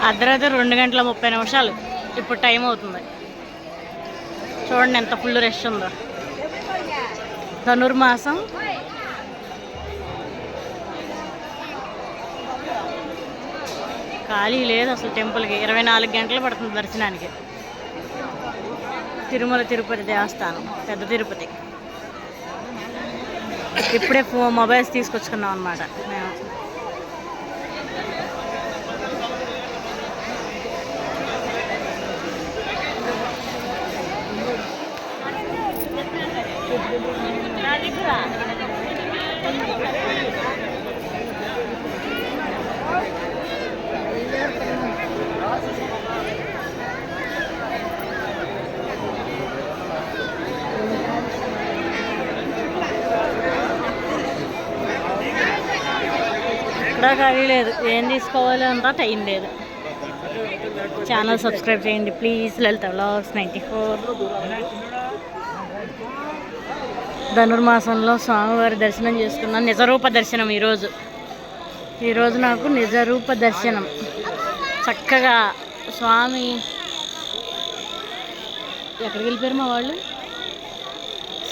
అర్ధరాత్రి 2:30 ఇప్పుడు టైం అవుతుంది. చూడండి ఎంత ఫుల్ రష్ ఉందో. ధనుర్మాసం ఖాళీ లేదు అసలు. టెంపుల్కి 24 గంటలు పడుతుంది దర్శనానికి. తిరుమల తిరుపతి దేవస్థానం, పెద్ద తిరుపతి. ఇప్పుడే మొబైల్స్ తీసుకొచ్చుకున్నాం అన్నమాట మేము. ఇక్కడ ఖాళీ లేదు. ఏం తీసుకోవాలి అంతా టైం లేదు. ఛానల్ సబ్స్క్రైబ్ చేయండి ప్లీజ్. Lalitha vlogs 94. ధనుర్మాసంలో స్వామివారి దర్శనం చేసుకున్నాను. నిజరూప దర్శనం ఈరోజు నాకు నిజరూప దర్శనం. చక్కగా స్వామి ఎక్కడికి వెళ్ళిపోయారు మా వాళ్ళు.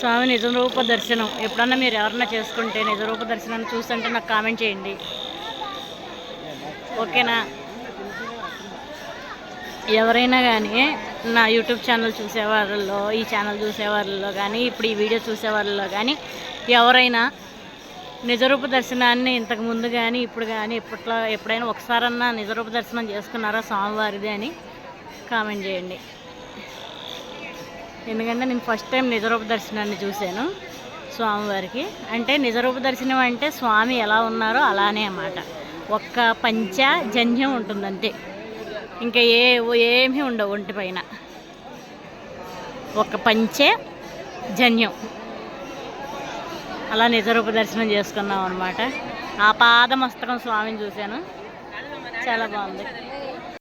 స్వామి నిజరూప దర్శనం ఎప్పుడన్నా మీరు ఎవరన్నా చేసుకుంటే నిజరూప దర్శనం చూస్తుంటే నాకు కామెంట్ చేయండి, ఓకేనా? ఎవరైనా కానీ నా యూట్యూబ్ ఛానల్ చూసేవాళ్ళలో, ఈ ఛానల్ చూసేవాళ్ళలో కానీ, ఇప్పుడు ఈ వీడియో చూసేవాళ్ళలో కానీ ఎవరైనా నిజరూప దర్శనాన్ని ఇంతకుముందు కానీ ఇప్పుడు కానీ ఎప్పుడైనా ఒకసారన్నా నిజరూప దర్శనం చేసుకున్నారా స్వామివారిది అని కామెంట్ చేయండి. ఎందుకంటే నేను ఫస్ట్ టైం నిజరూప దర్శనాన్ని చూశాను స్వామివారికి. అంటే నిజరూప దర్శనం అంటే స్వామి ఎలా ఉన్నారో అలానే అన్నమాట. ఒక్క పంచజన్యం ఉంటుంది అంతే, ఇంకా ఏమీ ఉండవు ఒంటి పైన. ఒక పంచజన్యం అలా నిజరూప దర్శనం చేసుకున్నాం అనమాట. ఆ పాదమస్తకం స్వామిని చూశాను, చాలా బాగుంది.